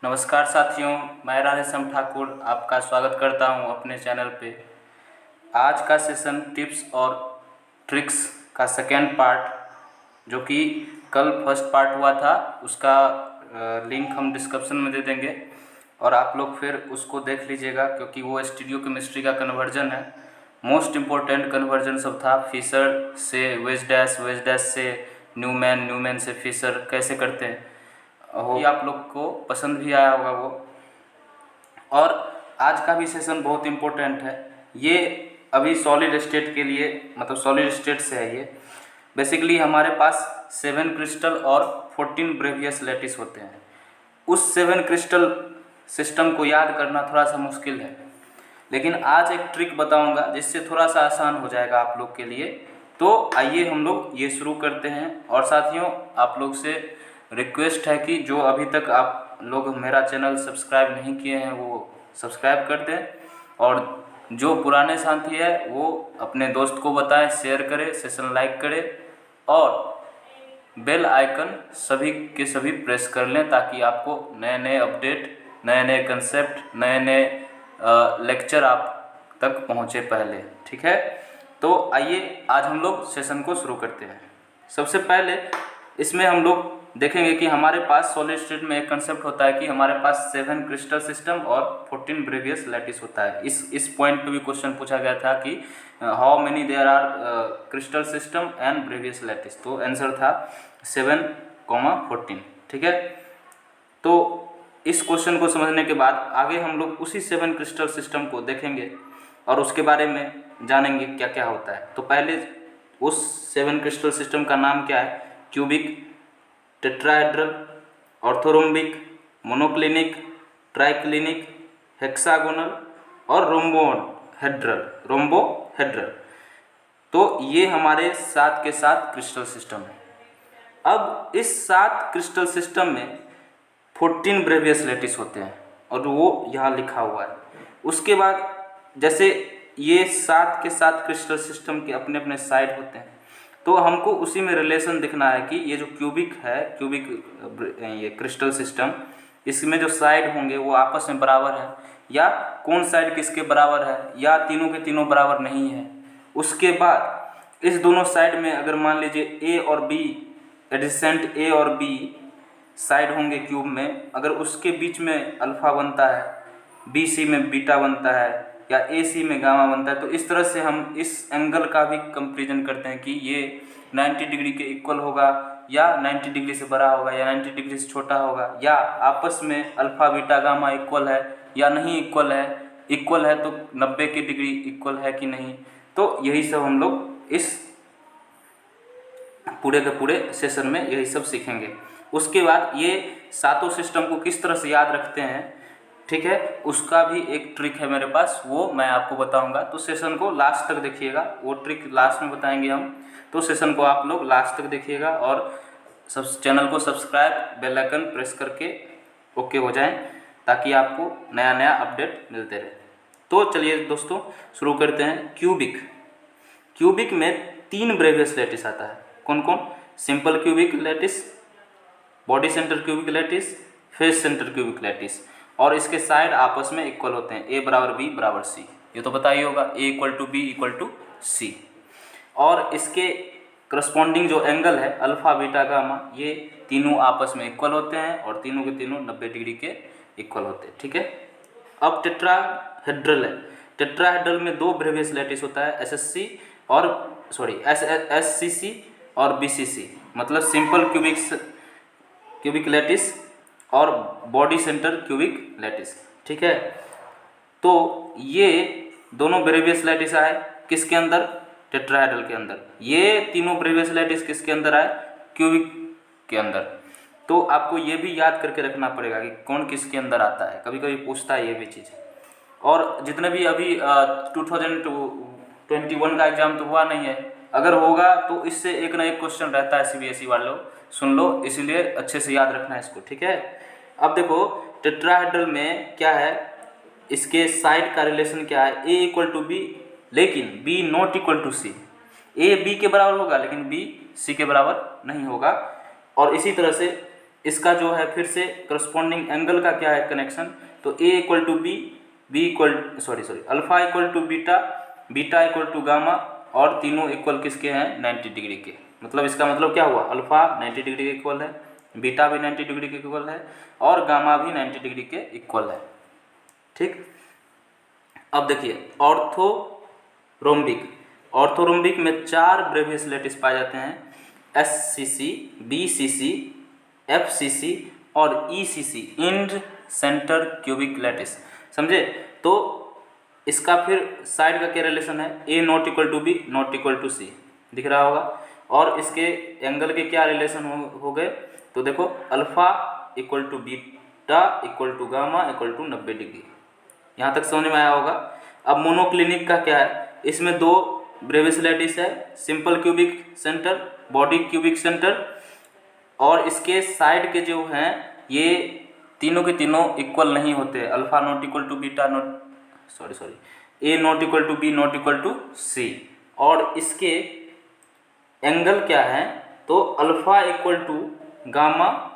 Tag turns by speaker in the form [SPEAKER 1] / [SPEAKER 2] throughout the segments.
[SPEAKER 1] नमस्कार साथियों, मैं राधेश्याम ठाकुर आपका स्वागत करता हूं अपने चैनल पे। आज का सेशन टिप्स और ट्रिक्स का सेकेंड पार्ट, जो कि कल फर्स्ट पार्ट हुआ था, उसका लिंक हम डिस्क्रिप्शन में दे देंगे और आप लोग फिर उसको देख लीजिएगा, क्योंकि वो स्टीरियो केमिस्ट्री का कन्वर्जन है। मोस्ट इम्पोर्टेंट कन्वर्जन सब था। फिशर से वेज डैश से न्यूमैन, न्यूमैन से फिशर कैसे करते हैं, हो आप लोग को पसंद भी आया होगा वो। और आज का भी सेशन बहुत इम्पोर्टेंट है। ये अभी सॉलिड स्टेट के लिए, मतलब सॉलिड स्टेट से है ये। बेसिकली हमारे पास 7 क्रिस्टल और 14 ब्रेवियस लैटिस होते हैं। उस 7 क्रिस्टल सिस्टम को याद करना थोड़ा सा मुश्किल है, लेकिन आज एक ट्रिक बताऊंगा जिससे थोड़ा सा आसान हो जाएगा आप लोग के लिए। तो आइए हम लोग ये शुरू करते हैं। और साथियों, आप लोग से रिक्वेस्ट है कि जो अभी तक आप लोग मेरा चैनल सब्सक्राइब नहीं किए हैं वो सब्सक्राइब कर दें, और जो पुराने साथी है वो अपने दोस्त को बताएं, शेयर करें, सेशन लाइक करें और बेल आइकन सभी के सभी प्रेस कर लें, ताकि आपको नए नए अपडेट, नए नए कंसेप्ट, नए नए लेक्चर आप तक पहुँचे पहले। ठीक है, तो आइए आज हम लोग सेशन को शुरू करते हैं। सबसे पहले इसमें हम लोग देखेंगे कि हमारे पास सॉलिड स्टेट में एक कंसेप्ट होता है कि हमारे पास 7 क्रिस्टल सिस्टम और 14 ब्रेवियस लैटिस होता है। इस पॉइंट पे भी क्वेश्चन पूछा गया था कि how many there are crystal system and Bravais lattice, तो आंसर था 7, 14। ठीक है, तो इस क्वेश्चन को समझने के बाद आगे हम लोग उसी 7 क्रिस्टल सिस्टम को देखेंगे और उसके बारे में जानेंगे क्या क्या होता है। तो पहले उस 7 क्रिस्टल सिस्टम का नाम क्या है? Cubic, tetrahedral, orthorhombic, monoclinic, triclinic, hexagonal और रोम्बोहेड्रल। तो ये हमारे 7 के 7 क्रिस्टल सिस्टम है। अब इस 7 क्रिस्टल सिस्टम में 14 ब्रेवियस लैटिस होते हैं और वो यहाँ लिखा हुआ है। उसके बाद जैसे ये 7 के 7 क्रिस्टल सिस्टम के अपने अपने साइड होते हैं, तो हमको उसी में रिलेशन दिखना है कि ये जो क्यूबिक है, ये क्रिस्टल सिस्टम, इसमें जो साइड होंगे वो आपस में बराबर है, या कौन साइड किसके बराबर है, या तीनों के तीनों बराबर नहीं है। उसके बाद इस दोनों साइड में अगर मान लीजिए ए और बी, एडिसेंट ए और बी साइड होंगे क्यूब में, अगर उसके बीच में अल्फा बनता है, बी सी में बीटा बनता है, या ए सी में गामा बनता है, तो इस तरह से हम इस एंगल का भी कंपेरिजन करते हैं कि ये 90 डिग्री के इक्वल होगा, या 90 डिग्री से बड़ा होगा, या 90 डिग्री से छोटा होगा, या आपस में अल्फा बीटा गामा इक्वल है या नहीं इक्वल है। इक्वल है तो 90 के डिग्री इक्वल है कि नहीं। तो यही सब हम लोग इस पूरे के पूरे सेशन में यही सब सीखेंगे। उसके बाद ये सातों सिस्टम को किस तरह से याद रखते हैं, ठीक है, उसका भी एक ट्रिक है मेरे पास, वो मैं आपको बताऊंगा। तो सेशन को लास्ट तक देखिएगा, वो ट्रिक लास्ट में बताएंगे हम। तो सेशन को आप लोग लास्ट तक देखिएगा और चैनल को सब्सक्राइब, बेल आइकन प्रेस करके ओके हो जाएं, ताकि आपको नया नया अपडेट मिलते रहे। तो चलिए दोस्तों शुरू करते हैं। क्यूबिक में 3 ब्रेवियस लैटिस आता है। कौन कौन? Simple cubic lattice, body centre cubic lattice, face centre cubic lattice, और इसके साइड आपस में इक्वल होते हैं, ए बराबर बी बराबर सी। ये तो पता ही होगा, A equal to B equal to C. और इसके करस्पॉन्डिंग जो एंगल है अल्फा बीटा गामा, ये तीनों आपस में इक्वल होते हैं और तीनों के तीनों 90 डिग्री के इक्वल होते हैं। ठीक है, अब टेट्राहेड्रल है। टेट्राहेड्रल में 2 ब्रेवियस लैटिस होता है, एससीसी और बीसीसी, मतलब सिंपल क्यूबिक लैटिस और बॉडी सेंटर क्यूबिक लैटिस। ठीक है, तो ये दोनों ब्रेवियस लैटिस आए किसके अंदर? टेट्राहेड्रल के अंदर। ये तीनों ब्रेवियस लैटिस किसके अंदर आए? क्यूबिक के अंदर। तो आपको ये भी याद करके रखना पड़ेगा कि कौन किसके अंदर आता है, कभी कभी पूछता है ये भी चीज़। और जितने भी अभी 2021 का एग्जाम तो हुआ नहीं है, अगर होगा तो इससे एक ना एक क्वेश्चन रहता है सीबीएसई वालों, सुन लो, इसलिए अच्छे से याद रखना है इसको। ठीक है, अब देखो टेट्राहेड्रल में क्या है, इसके साइड का रिलेशन क्या है? ए इक्वल टू बी, लेकिन B not equal to C. A B के बराबर होगा लेकिन बी सी के बराबर नहीं होगा। और इसी तरह से इसका जो है फिर से करस्पॉन्डिंग एंगल का क्या है कनेक्शन, तो A equal to B, B equal alpha equal to beta, beta equal to gamma, और तीनों इक्वल किसके हैं 90 डिग्री के। मतलब इसका मतलब क्या हुआ, अल्फा 90 डिग्री के इक्वल है, बीटा भी 90 डिग्री के इक्वल है, और गामा भी 90 डिग्री के इक्वल है। ठीक, अब देखिए ऑर्थोरोम्बिक, ऑर्थोरोम्बिक में 4 ब्रेवियस लैटिस पाए जाते हैं, SCC, BCC, FCC और ECC, end centre cubic lattice. समझे, तो इसका फिर साइड का क्या रिलेशन है, A not equal to B not equal to C, दिख रहा होगा, और इसके एंगल के क्या रिलेशन हो गए, तो देखो alpha equal to beta equal to gamma equal to 90 degree. यहाँ तक समझ में आया होगा। अब मोनोक्लिनिक का क्या है, इसमें 2 ब्रेवियस लैटिस है, simple cubic centre, body cubic centre, और इसके साइड के जो हैं ये तीनों के तीनों इक्वल नहीं होते, alpha not equal to beta not A not equal to B not equal to C, और इसके एंगल क्या है, तो alpha equal to gamma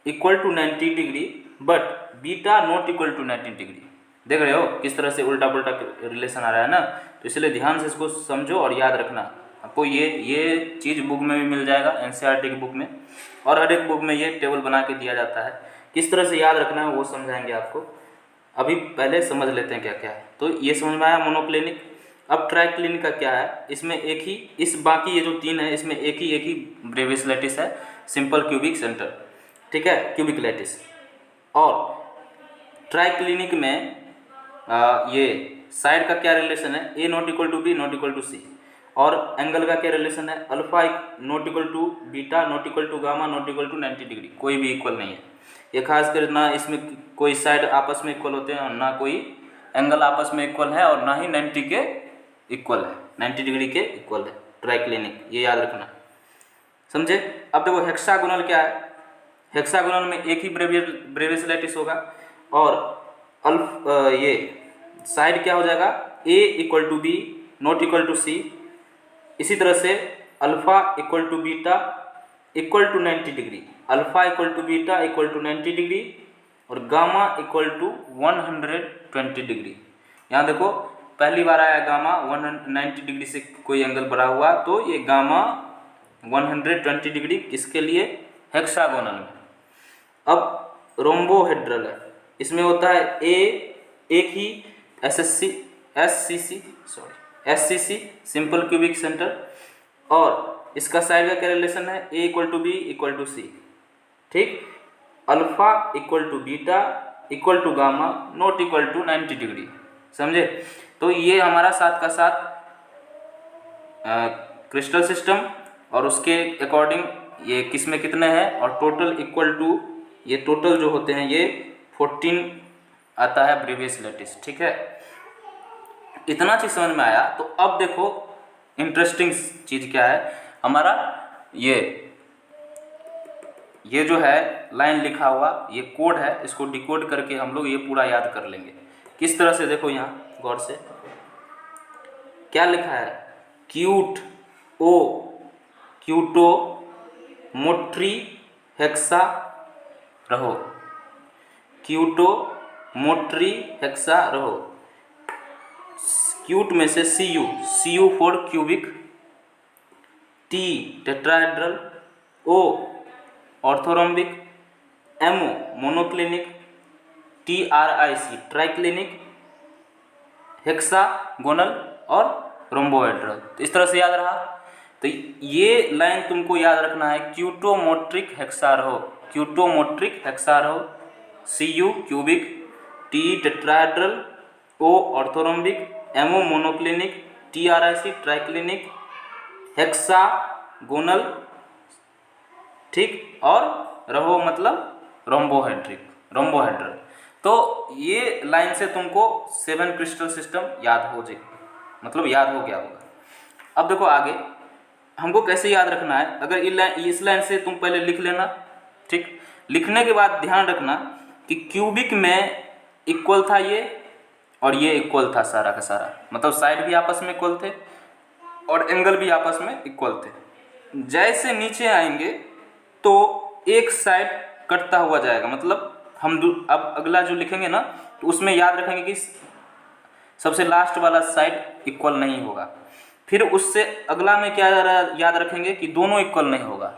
[SPEAKER 1] equal to 90 degree, but beta not equal to 90 degree. देख रहे हो किस तरह से उल्टा पुल्टा रिलेशन आ रहा है ना, तो इसलिए ध्यान से इसको समझो और याद रखना। आपको ये चीज़ बुक में भी मिल जाएगा, एनसीईआरटी की बुक में, और हर एक बुक में ये टेबल बना के दिया जाता है, किस तरह से याद रखना है वो समझाएंगे आपको। अभी पहले समझ लेते हैं क्या क्या है। तो ये समझ में आया मोनोक्लिनिक। अब ट्राइक्लिनिक का क्या है, इसमें एक ही, इस बाकी ये जो 3 है इसमें एक ही ब्रेवियस लैटिस है, सिंपल क्यूबिक सेंटर, ठीक है, क्यूबिक लैटिस। और ट्राइक्लिनिक में ये साइड का क्या रिलेशन है, A not equal to B not equal to C, और एंगल का क्या रिलेशन है, alpha not equal to beta not equal to gamma not equal to 90 degree, कोई भी इक्वल नहीं है। ये खास कर ना इसमें कोई साइड आपस में इक्वल होते हैं, और ना कोई एंगल आपस में इक्वल है, और ना ही 90 के इक्वल है, 90 डिग्री के इक्वल है ट्राइक्लिनिक, ये याद रखना, समझे। अब देखो हेक्सागोनल क्या है, हेक्सागोनल में एक ही ब्रेवियस लैटिस होगा, और ये साइड क्या हो जाएगा, A equal to B not equal to C, इसी तरह से alpha equal to beta equal to 90 degree, alpha equal to beta equal to 90 degree, और गामा इक्वल टू 120 डिग्री। यहाँ देखो पहली बार आया गामा 190 डिग्री से कोई एंगल बढ़ा हुआ, तो ये गामा 120 डिग्री किसके लिए, हेक्सागोनल में। अब रोम्बोहेड्रल है, इसमें होता है एक ही SCC सिंपल क्यूबिक सेंटर, और इसका साइड का क्या रिलेशन है, A equal to B equal to C, ठीक, alpha equal to beta equal to gamma not equal to 90 degree, समझे। तो ये हमारा साथ का साथ क्रिस्टल सिस्टम, और उसके अकॉर्डिंग ये किस में कितने हैं, और टोटल इक्वल टू, ये टोटल जो होते हैं ये 14 आता है ब्रेवियस लैटिस, ठीक है। इतना चीज समझ में आया। तो अब देखो इंटरेस्टिंग चीज क्या है हमारा, ये जो है लाइन लिखा हुआ ये कोड है, इसको डिकोड करके हम लोग ये पूरा याद कर लेंगे। किस तरह से, देखो यहाँ गौर से क्या लिखा है, क्यूटो मोट्री हेक्सा रहो, क्यूटो मोट्री हेक्सा रहो, क्यूट में से C U for cubic, T tetrahedral, O orthorhombic, MO monoclinic, TRIC triclinic, hexagonal और रोम्बोहेड्रल। तो इस तरह से याद रहा। तो ये लाइन तुमको याद रखना है, क्यूटोमोट्रिक हेक्सारहो, क्यूटोमोट्रिक हेक्सारहो, CU cubic, T tetrahedral, O orthorhombic, MO monoclinic, TRIC triclinic, hexagonal, ठीक, और रहो मतलब रोम्बोहेड्रल। तो ये लाइन से तुमको 7 क्रिस्टल सिस्टम याद हो जाएगा, मतलब याद हो गया होगा। अब देखो आगे हमको कैसे याद रखना है, अगर इस लाइन से तुम पहले लिख लेना, ठीक, लिखने के बाद ध्यान रखना कि क्यूबिक में इक्वल था ये, और ये इक्वल था सारा का सारा, मतलब साइड भी आपस में इक्वल थे और एंगल भी आपस में इक्वल थे। जैसे नीचे आएंगे तो एक साइड कटता हुआ जाएगा, मतलब हम अब अगला जो लिखेंगे ना तो उसमें याद रखेंगे कि सबसे लास्ट वाला साइड इक्वल नहीं होगा। फिर उससे अगला में क्या याद रखेंगे कि दोनों इक्वल नहीं होगा।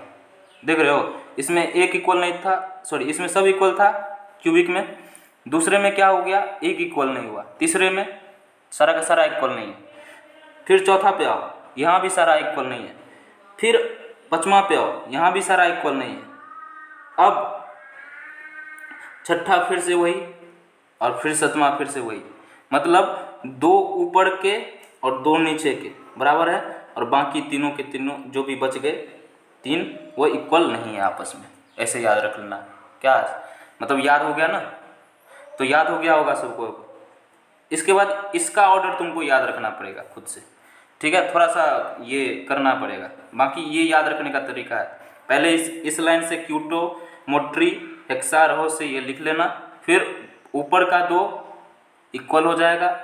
[SPEAKER 1] देख रहे हो, इसमें एक इक्वल नहीं था, सॉरी इसमें सब इक्वल था क्यूबिक में, दूसरे में क्या हो गया, एक इक्वल नहीं हुआ, तीसरे में सारा का सारा इक्वल नहीं है। फिर चौथा पे आओ, यहाँ भी सारा इक्वल नहीं है। फिर पांचवा पे आओ, यहाँ भी सारा इक्वल नहीं है। अब छठा फिर से वही, और फिर सतवां फिर से वही, मतलब दो ऊपर के और दो नीचे के बराबर है, और बाकी तीनों के तीनों जो भी बच गए तीन वो इक्वल नहीं है आपस में। ऐसे याद रख लेना। क्या मतलब याद हो गया ना? तो याद हो गया होगा सबको। इसके बाद इसका ऑर्डर तुमको याद रखना पड़ेगा खुद से, ठीक है? थोड़ा सा ये करना पड़ेगा, बाकी ये याद रखने का तरीका है। पहले इस लाइन से क्यूटो मोट्री हेक्सा रहो से ये लिख लेना, फिर ऊपर का दो इक्वल हो जाएगा,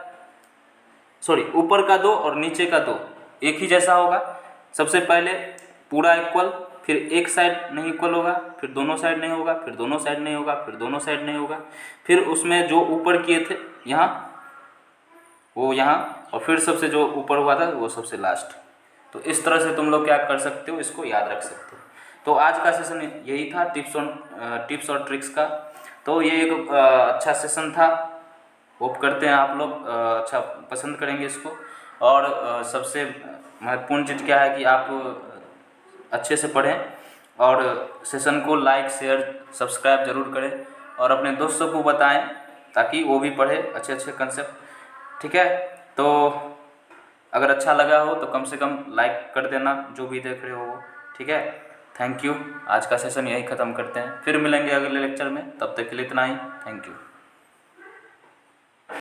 [SPEAKER 1] सॉरी ऊपर का दो और नीचे का दो एक ही जैसा होगा। सबसे पहले पूरा इक्वल, फिर एक साइड नहीं इक्वल होगा, फिर दोनों साइड नहीं होगा, फिर दोनों साइड नहीं होगा, फिर दोनों साइड नहीं होगा, फिर उसमें जो ऊपर किए थे यहाँ वो यहाँ, और फिर सबसे जो ऊपर हुआ था वो सबसे लास्ट। तो इस तरह से तुम लोग क्या कर सकते हो, इसको याद रख सकते हो। तो आज का सेशन यही था टिप्स और ट्रिक्स का। तो ये एक अच्छा सेशन था, होप करते हैं आप लोग अच्छा पसंद करेंगे इसको। और सबसे महत्वपूर्ण चीज़ क्या है कि आप अच्छे से पढ़ें और सेशन को लाइक शेयर सब्सक्राइब जरूर करें, और अपने दोस्तों को बताएं ताकि वो भी पढ़े अच्छे अच्छे कंसेप्ट, ठीक है? तो अगर अच्छा लगा हो तो कम से कम लाइक कर देना जो भी देख रहे हो वो, ठीक है? Thank you. आज का सेशन यही ख़त्म करते हैं, फिर मिलेंगे अगले लेक्चर में, तब तक के लिए इतना ही। Thank you.